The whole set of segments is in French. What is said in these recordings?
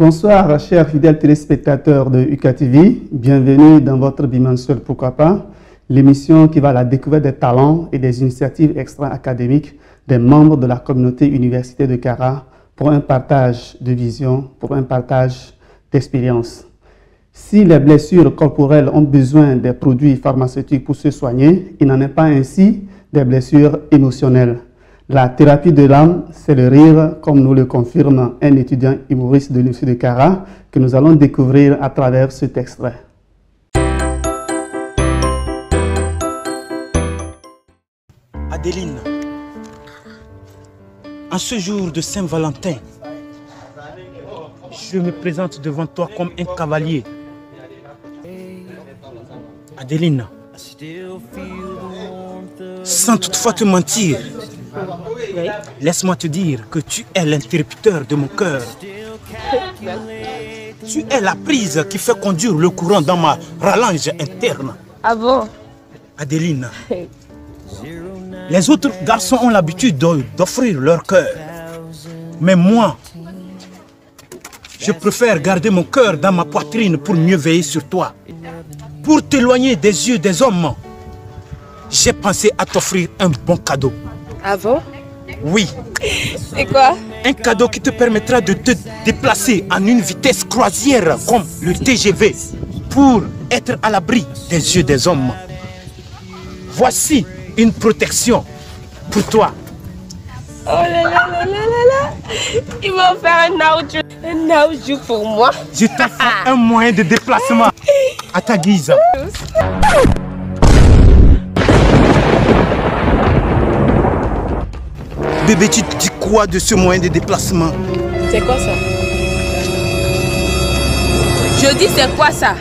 Bonsoir, chers fidèles téléspectateurs de UKTV. Bienvenue dans votre bimensuel Pourquoi pas, l'émission qui va à la découverte des talents et des initiatives extra-académiques des membres de la communauté université de Kara pour un partage de vision, pour un partage d'expérience. Si les blessures corporelles ont besoin des produits pharmaceutiques pour se soigner, il n'en est pas ainsi des blessures émotionnelles. La thérapie de l'âme, c'est le rire, comme nous le confirme un étudiant humoriste de l'Université de Kara, que nous allons découvrir à travers cet extrait. Adeline, en ce jour de Saint-Valentin, je me présente devant toi comme un cavalier. Adeline, sans toutefois te mentir, laisse-moi te dire que tu es l'interrupteur de mon cœur. Tu es la prise qui fait conduire le courant dans ma rallonge interne. Ah bon? Adeline, les autres garçons ont l'habitude d'offrir leur cœur. Mais moi, je préfère garder mon cœur dans ma poitrine pour mieux veiller sur toi. Pour t'éloigner des yeux des hommes, j'ai pensé à t'offrir un bon cadeau. Ah bon? Oui. C'est quoi? Un cadeau qui te permettra de te déplacer en une vitesse croisière comme le TGV pour être à l'abri des yeux des hommes. Voici une protection pour toi. Oh là là là là là là! Ils vont faire un naujou pour moi. Je t'offre un moyen de déplacement à ta guise. Bébé, tu te dis quoi de ce moyen de déplacement? C'est quoi ça? Je dis c'est quoi ça?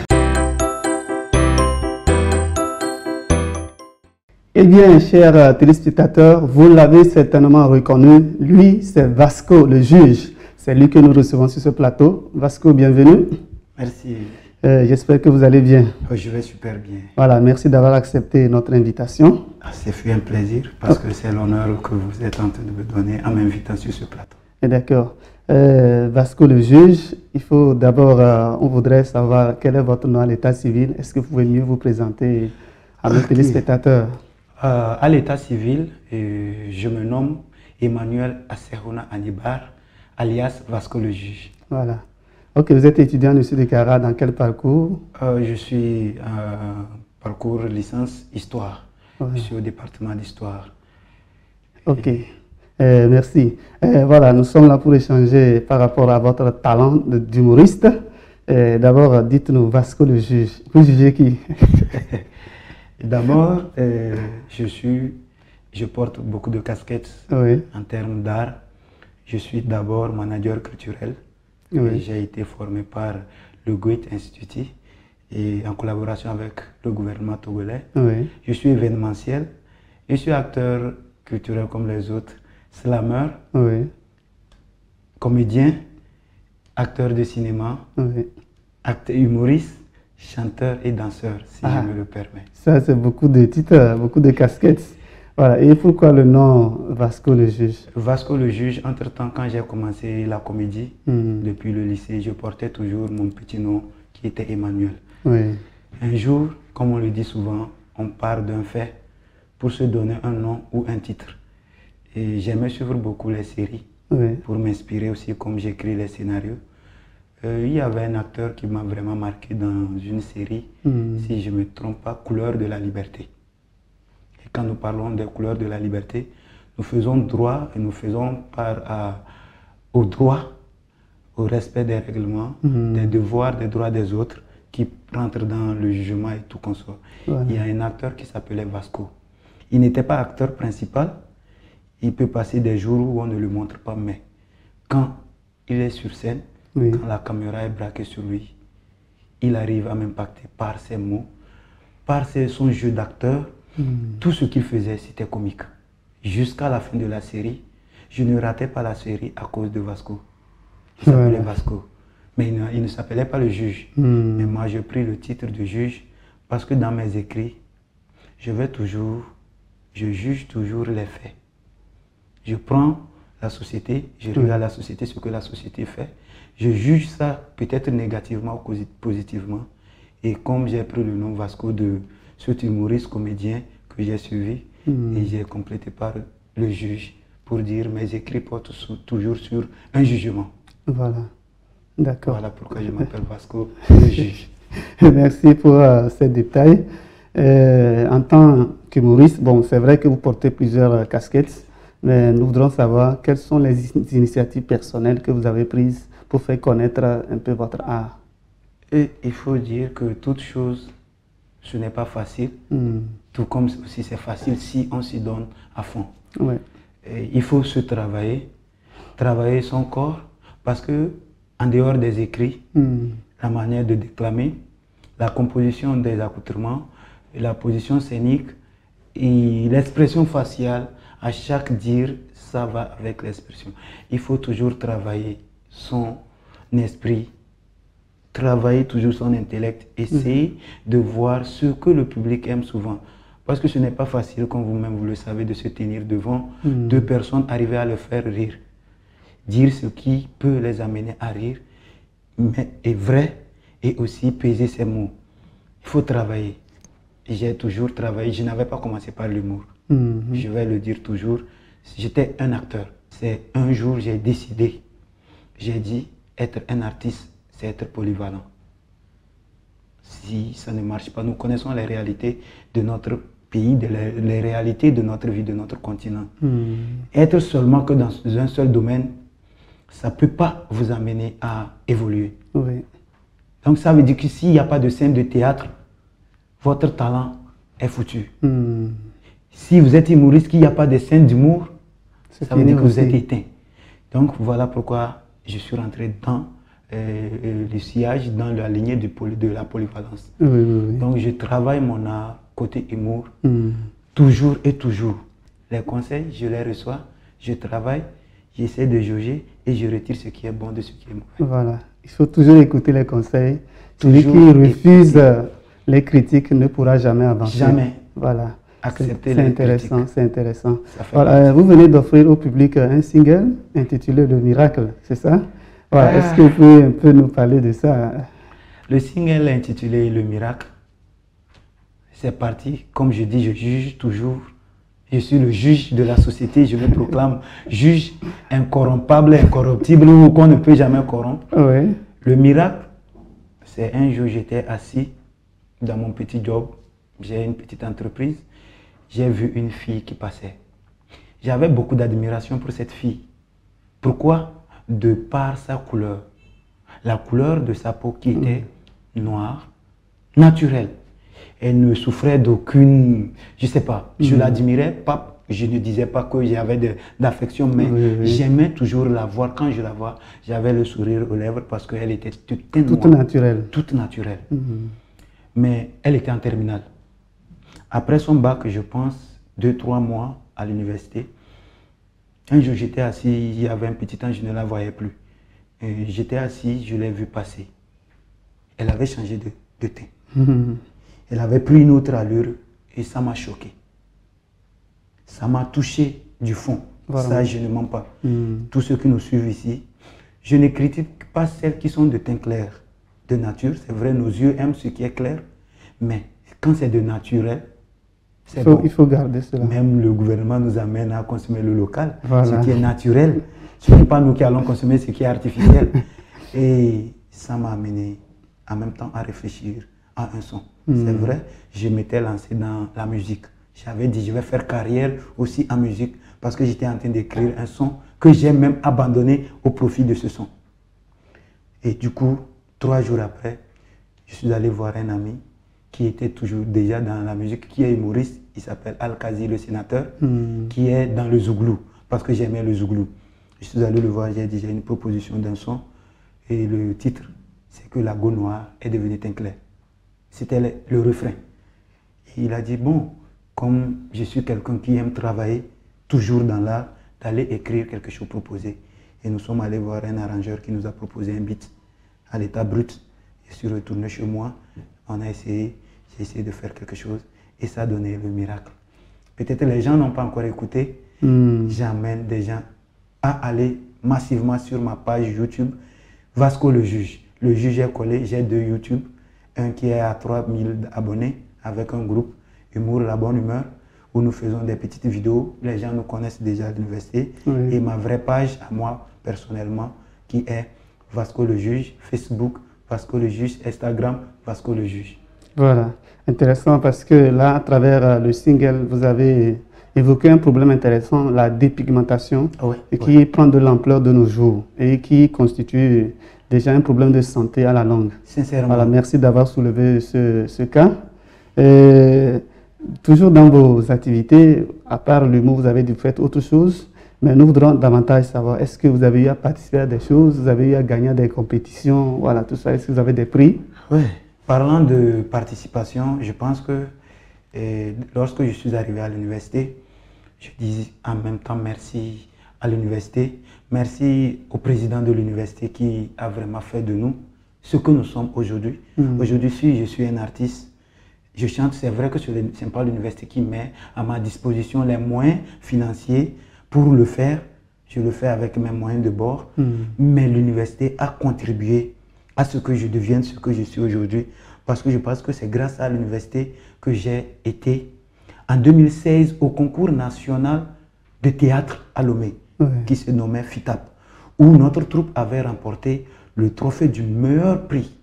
Eh bien, chers téléspectateurs, vous l'avez certainement reconnu, lui, c'est Vasco, le juge. C'est lui que nous recevons sur ce plateau. Vasco, bienvenue. Merci. J'espère que vous allez bien. Oh, je vais super bien. Voilà, merci d'avoir accepté notre invitation. C'est fait un plaisir parce que c'est l'honneur que vous êtes en train de me donner en m'invitant sur ce plateau. D'accord. Vasco, le juge, il faut d'abord, on voudrait savoir quel est votre nom à l'état civil. Est-ce que vous pouvez mieux vous présenter à nos téléspectateurs? À l'état civil, je me nomme Emmanuel Aserona Anibar, alias Vasco le juge. Voilà. Ok, vous êtes étudiant au de Kara, dans quel parcours? Je suis parcours licence histoire. Ouais. Je suis au département d'histoire. Ok, merci. Voilà, nous sommes là pour échanger par rapport à votre talent d'humoriste. D'abord, dites-nous, Vasco le juge, vous jugez qui? D'abord, je porte beaucoup de casquettes en termes d'art. Je suis d'abord manager culturel. Oui. J'ai été formé par le Goethe Institut et en collaboration avec le gouvernement togolais. Oui. Je suis événementiel. Je suis acteur culturel comme les autres, slammer, comédien, acteur de cinéma, acteur humoriste, chanteur et danseur, si je me le permets. Ça, c'est beaucoup de titres, beaucoup de casquettes. Voilà. Et pourquoi le nom Vasco le juge? Vasco le juge, entre-temps, quand j'ai commencé la comédie, depuis le lycée, je portais toujours mon petit nom qui était Emmanuel. Oui. Un jour, comme on le dit souvent, on part d'un fait pour se donner un nom ou un titre. Et j'aimais suivre beaucoup les séries pour m'inspirer aussi comme j'écris les scénarios. Il y avait un acteur qui m'a vraiment marqué dans une série, si je ne me trompe pas, Couleurs de la liberté. Et quand nous parlons des couleurs de la liberté, nous faisons droit et nous faisons part au droit, au respect des règlements, des devoirs, des droits des autres qui rentrent dans le jugement et tout consort. Il y a un acteur qui s'appelait Vasco. Il n'était pas acteur principal, il peut passer des jours où on ne le montre pas, mais quand il est sur scène, quand la caméra est braquée sur lui, il arrive à m'impacter par ses mots, par son jeu d'acteur. Tout ce qu'il faisait, c'était comique. Jusqu'à la fin de la série, je ne ratais pas la série à cause de Vasco. Il s'appelait Vasco. Mais il ne s'appelait pas le juge. Mais moi, j'ai pris le titre de juge parce que dans mes écrits, je juge toujours les faits. Je prends la société, je regarde la société, ce que la société fait. Je juge ça peut-être négativement ou positivement. Et comme j'ai pris le nom Vasco de cet humoriste comédien que j'ai suivi, et j'ai complété par le juge pour dire mes écrits portent toujours sur un jugement. Voilà, d'accord. Voilà pourquoi je m'appelle Vasco, le juge. Merci pour ces détails. En tant qu'humoriste, bon, c'est vrai que vous portez plusieurs casquettes, mais nous voudrons savoir quelles sont les initiatives personnelles que vous avez prises pour faire connaître un peu votre art. Et il faut dire que toute chose, ce n'est pas facile, tout comme aussi c'est facile si on s'y donne à fond. Ouais. Et il faut se travailler son corps, parce que en dehors des écrits, la manière de déclamer, la composition des accoutrements, la position scénique et l'expression faciale, à chaque dire, ça va avec l'expression. Il faut toujours travailler son esprit, travailler toujours son intellect, essayer de voir ce que le public aime souvent. Parce que ce n'est pas facile, comme vous-même vous le savez, de se tenir devant deux personnes, arriver à le faire rire. Dire ce qui peut les amener à rire, mais est vrai, et aussi peser ses mots. Il faut travailler. J'ai toujours travaillé, je n'avais pas commencé par l'humour. Je vais le dire toujours, j'étais un acteur. C'est un jour, j'ai décidé, j'ai dit, être un artiste, c'est être polyvalent. Si ça ne marche pas, nous connaissons les réalités de notre pays, les réalités de notre vie, de notre continent. Être seulement que dans un seul domaine, ça ne peut pas vous amener à évoluer. Oui. Donc ça veut dire que s'il n'y a pas de scène de théâtre, votre talent est foutu. Si vous êtes humoriste, qu'il n'y a pas de scène d'humour, ça veut dire que vous êtes éteint. Donc voilà pourquoi je suis rentré dans le sillage, dans la lignée de la polyvalence. Donc je travaille mon art côté humour, toujours et toujours. Les conseils, je les reçois, je travaille, j'essaie de jauger et je retire ce qui est bon de ce qui est mauvais. Voilà, il faut toujours écouter les conseils. Celui qui refuse les critiques ne pourra jamais avancer. Jamais. Voilà. Accepter les critiques. C'est intéressant. Voilà, vous venez d'offrir au public un single intitulé Le Miracle, c'est ça? Voilà. Est-ce que vous pouvez un peu nous parler de ça? Le single intitulé Le Miracle, c'est parti. Comme je dis, je juge toujours. Je suis le juge de la société, je me proclame juge incorrompable, incorruptible, ou qu'on ne peut jamais corrompre. Oui. Le miracle, c'est un jour j'étais assis dans mon petit job, j'ai une petite entreprise, j'ai vu une fille qui passait. J'avais beaucoup d'admiration pour cette fille. Pourquoi? De par sa couleur. La couleur de sa peau qui était noire, naturelle. Elle ne souffrait d'aucune, je ne sais pas, je l'admirais pas, je ne disais pas que j'avais d'affection, mais j'aimais toujours la voir. Quand je la vois, j'avais le sourire aux lèvres parce qu'elle était toute naturelle. Toute naturelle. Mais elle était en terminale. Après son bac, je pense, 2-3 mois à l'université, un jour j'étais assis, il y avait un petit temps, je ne la voyais plus. J'étais assis, je l'ai vue passer. Elle avait changé de teint. Elle avait pris une autre allure et ça m'a choqué. Ça m'a touché du fond. Voilà. Ça, je ne mens pas. Tous ceux qui nous suivent ici, je ne critique pas celles qui sont de teint clair, de nature. C'est vrai, nos yeux aiment ce qui est clair, mais quand c'est de naturel, c'est bon. Il faut garder cela. Même le gouvernement nous amène à consommer le local, voilà. Ce qui est naturel. Ce n'est pas nous qui allons consommer ce qui est artificiel. Et ça m'a amené en même temps à réfléchir à un son. C'est vrai, je m'étais lancé dans la musique. J'avais dit, je vais faire carrière aussi en musique parce que j'étais en train d'écrire un son que j'ai même abandonné au profit de ce son. Et du coup, 3 jours après, je suis allé voir un ami qui était toujours déjà dans la musique, qui est humoriste. Il s'appelle Al-Kazi, le sénateur, qui est dans le zouglou, parce que j'aimais le zouglou. Je suis allé le voir, j'ai dit, j'ai une proposition d'un son. Et le titre, c'est que la go noire est devenue teint clair. C'était le refrain. Et il a dit, bon, comme je suis quelqu'un qui aime travailler, toujours dans l'art, d'aller écrire quelque chose proposé. Et nous sommes allés voir un arrangeur qui nous a proposé un beat à l'état brut. Je suis retourné chez moi, on a essayé, j'ai essayé de faire quelque chose et ça a donné le miracle. Peut-être les gens n'ont pas encore écouté, j'amène des gens à aller massivement sur ma page YouTube, Vasco le juge. Le juge est collé, j'ai 2 YouTube, un qui est à 3000 abonnés avec un groupe Humour, la bonne humeur, où nous faisons des petites vidéos. Les gens nous connaissent déjà à l'université. Oui. Et ma vraie page à moi, personnellement, qui est Vasco le juge, Facebook, Vasco le juge, Instagram, Vasco le juge. Voilà, intéressant parce que là, à travers le single, vous avez évoqué un problème intéressant, la dépigmentation, et qui prend de l'ampleur de nos jours et qui constitue déjà un problème de santé à la longue. Sincèrement. Voilà, merci d'avoir soulevé ce cas. Et toujours dans vos activités, à part l'humour, vous avez fait autre chose, mais nous voudrons davantage savoir, est-ce que vous avez eu à participer à des choses, vous avez eu à gagner des compétitions, voilà, tout ça, est-ce que vous avez des prix? Oui, parlant de participation, je pense que lorsque je suis arrivé à l'université, je dis en même temps merci à l'université, merci au président de l'université qui a vraiment fait de nous ce que nous sommes aujourd'hui. Aujourd'hui, si je suis un artiste, je chante, c'est vrai que ce n'est pas l'université qui met à ma disposition les moyens financiers pour le faire. Je le fais avec mes moyens de bord, mais l'université a contribué à ce que je devienne ce que je suis aujourd'hui. Parce que je pense que c'est grâce à l'université que j'ai été en 2016 au concours national de théâtre à Lomé, qui se nommait FITAP, où notre troupe avait remporté le trophée du meilleur prix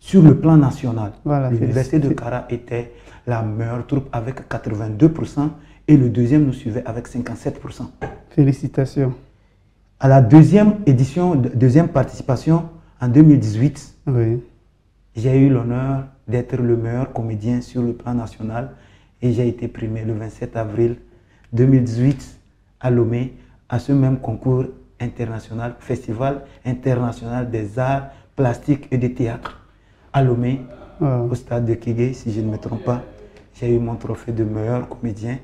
sur le plan national. Voilà, l'université de Kara était la meilleure troupe avec 82% et le deuxième nous suivait avec 57%. Félicitations. À la deuxième édition, deuxième participation en 2018, j'ai eu l'honneur d'être le meilleur comédien sur le plan national et j'ai été primé le 27 avril 2018 à Lomé à ce même concours international, Festival international des arts plastiques et de théâtre à Lomé, au stade de Kégué, si je ne me trompe pas. J'ai eu mon trophée de meilleur comédien.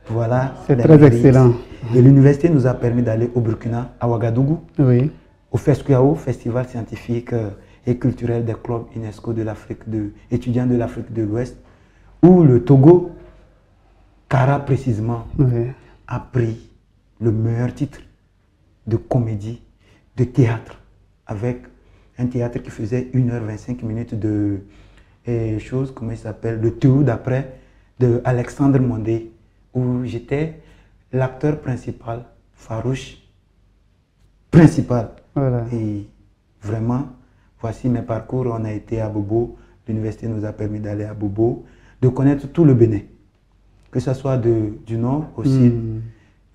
Voilà. C'est très excellent. Et l'université nous a permis d'aller au Burkina, à Ouagadougou, au FESCUAO, Festival scientifique et culturel des clubs UNESCO de l'Afrique, étudiants de l'Afrique de l'Ouest, où le Togo, Kara précisément, a pris le meilleur titre de comédie, de théâtre, avec un théâtre qui faisait 1h25 de choses, comment il s'appelle, le tour d'après, de Alexandre Mondé, où j'étais l'acteur principal, farouche, principal. Et vraiment, voici mes parcours. On a été à Bobo, l'université nous a permis d'aller à Bobo, de connaître tout le Bénin, que ce soit du nord au sud.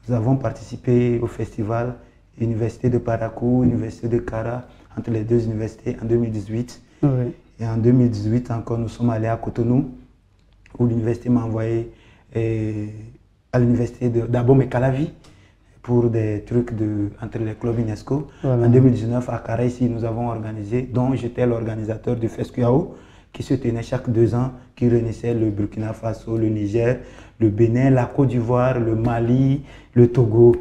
Nous avons participé au festival Université de Parakou, Université de Kara, entre les deux universités en 2018. Et en 2018 encore, nous sommes allés à Cotonou, où l'université m'a envoyé à l'université d'Abomey-Calavi pour des trucs entre les clubs UNESCO. En 2019, à Kara, ici, nous avons organisé, dont j'étais l'organisateur du FESCUAO, qui se tenait chaque 2 ans, qui réunissait le Burkina Faso, le Niger, le Bénin, la Côte d'Ivoire, le Mali, le Togo.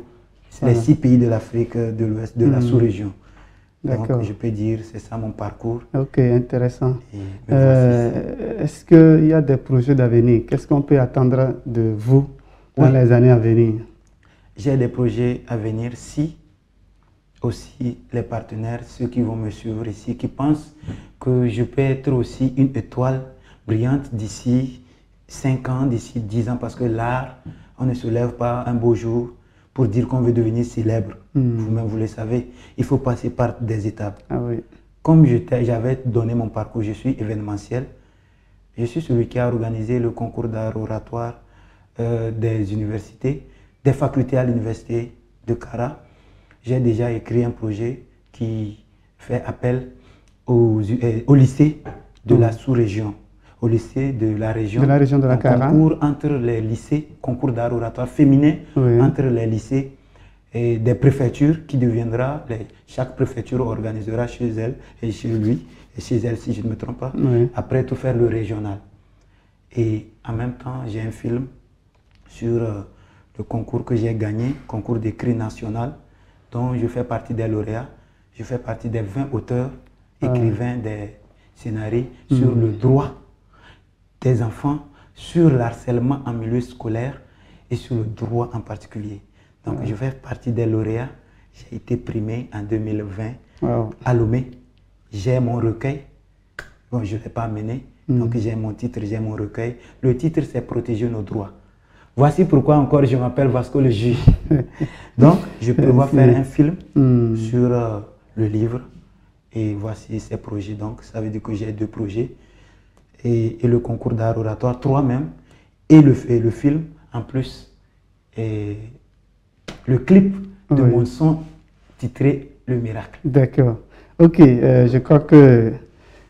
C'est les 6 pays de l'Afrique de l'Ouest, de la sous-région. Donc, je peux dire, c'est ça mon parcours. Ok, intéressant. Est-ce qu'il y a des projets d'avenir? Qu'est-ce qu'on peut attendre de vous dans les années à venir? J'ai des projets à venir si aussi les partenaires, ceux qui vont me suivre ici, qui pensent que je peux être aussi une étoile brillante d'ici 5 ans, d'ici 10 ans, parce que l'art, on ne se lève pas un beau jour pour dire qu'on veut devenir célèbre. Vous-même, vous le savez, il faut passer par des étapes. Comme j'avais donné mon parcours, je suis événementiel. Je suis celui qui a organisé le concours d'art oratoire des universités, des facultés à l'université de Kara. J'ai déjà écrit un projet qui fait appel au lycée de la sous-région, au lycée de la région de la Kara. Concours entre les lycées, concours d'art oratoire féminin entre les lycées et des préfectures qui deviendra, chaque préfecture organisera chez elle et chez lui, et chez elle si je ne me trompe pas, après tout faire le régional. Et en même temps, j'ai un film sur le concours que j'ai gagné, concours d'écrit national, dont je fais partie des lauréats. Je fais partie des 20 auteurs, écrivains des scénarios sur le droit des enfants, sur l'harcèlement en milieu scolaire et sur le droit en particulier. Donc, je fais partie des lauréats. J'ai été primé en 2020 Wow. à Lomé. J'ai mon recueil. Bon, je ne l'ai pas amené. Donc, j'ai mon titre, j'ai mon recueil. Le titre, c'est Protéger nos droits. Voici pourquoi encore je m'appelle Vasco le juge. Donc, je prévois faire un film sur le livre. Et voici ces projets. Donc, ça veut dire que j'ai 2 projets. Et le concours d'art oratoire, 3 même. Et le film, en plus. Et le clip de mon son titré Le Miracle. D'accord. Ok, je crois que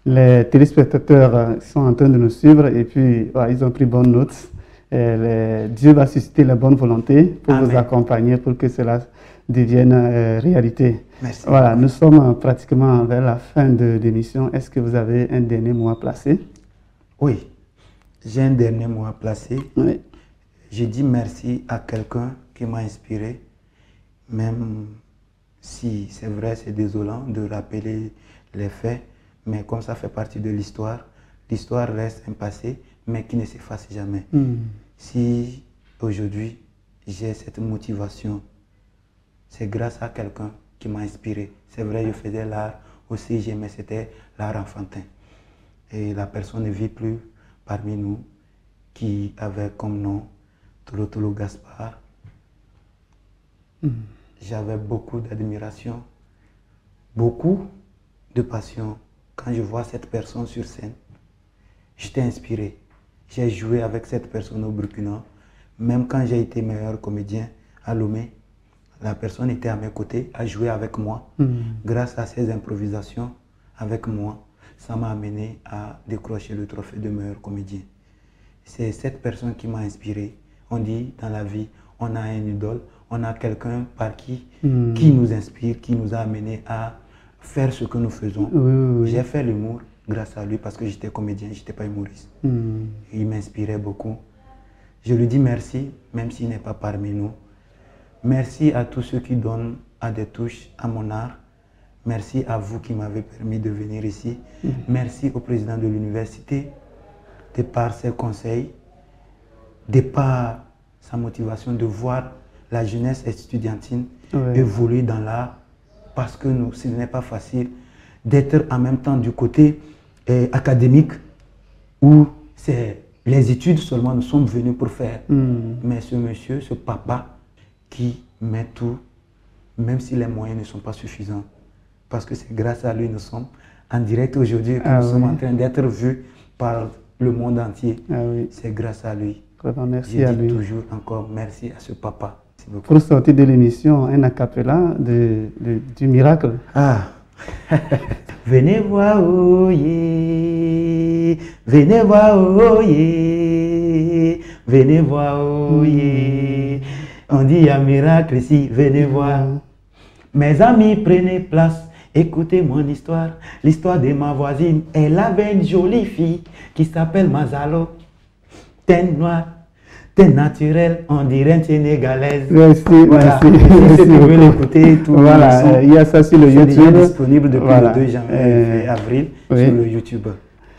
les téléspectateurs sont en train de nous suivre et puis ils ont pris bonne note. Dieu va susciter la bonne volonté pour Amen. vous accompagner pour que cela devienne réalité. Merci. Voilà, nous sommes pratiquement vers la fin de l'émission. Est-ce que vous avez un dernier mot à placer? Oui, j'ai un dernier mot à placer. Oui. Je dis merci à quelqu'un qui m'a inspiré, même si c'est vrai, c'est désolant de rappeler les faits, mais comme ça fait partie de l'histoire, l'histoire reste un passé, mais qui ne s'efface jamais. Si aujourd'hui j'ai cette motivation, c'est grâce à quelqu'un qui m'a inspiré. C'est vrai, je faisais l'art aussi, mais c'était l'art enfantin. Et la personne ne vit plus parmi nous, qui avait comme nom Tolo Tolo Gaspard. J'avais beaucoup d'admiration, beaucoup de passion. Quand je vois cette personne sur scène, j'étais inspiré. J'ai joué avec cette personne au Burkina. Même quand j'ai été meilleur comédien à Lomé, la personne était à mes côtés, a joué avec moi. Grâce à ses improvisations avec moi, ça m'a amené à décrocher le trophée de meilleur comédien. C'est cette personne qui m'a inspiré. On dit dans la vie, on a un idole, on a quelqu'un par qui nous inspire, qui nous a amené à faire ce que nous faisons. J'ai fait l'humour grâce à lui parce que j'étais comédien, je n'étais pas humoriste. Il m'inspirait beaucoup. Je lui dis merci, même s'il n'est pas parmi nous. Merci à tous ceux qui donnent à des touches à mon art. Merci à vous qui m'avez permis de venir ici. Merci au président de l'université, de par ses conseils, de par sa motivation de voir la jeunesse estudiantine évoluer dans l'art, parce que ce n'est pas facile d'être en même temps du côté académique, où c'est les études seulement nous sommes venus pour faire. Mais ce monsieur, ce papa, qui met tout, même si les moyens ne sont pas suffisants, parce que c'est grâce à lui que nous sommes en direct aujourd'hui, que nous sommes en train d'être vus par le monde entier. C'est grâce à lui. Merci à lui. Je dis toujours encore merci à ce papa. Pour sortir de l'émission, un acapella du miracle. Ah, venez voir, oh yeah. Venez voir, oh yeah. Venez voir, oh yeah. On dit il y a miracle ici, venez voir. Mes amis, prenez place, écoutez mon histoire. L'histoire de ma voisine, elle avait une jolie fille qui s'appelle Mazalo. Teinte noire, teinte naturelle, on dirait une sénégalaise. Merci, voilà. merci. Si vous voulez l'écouter, tout voilà, il y a ça sur le YouTube. Déjà disponible depuis le 2 janvier avril sur le YouTube.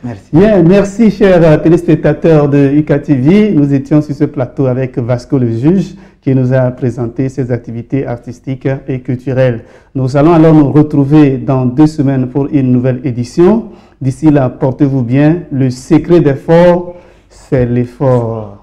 Merci. Bien, merci chers téléspectateurs de UKTV. Nous étions sur ce plateau avec Vasco le juge qui nous a présenté ses activités artistiques et culturelles. Nous allons alors nous retrouver dans 2 semaines pour une nouvelle édition. D'ici là, portez-vous bien. Le secret des forts, c'est l'effort.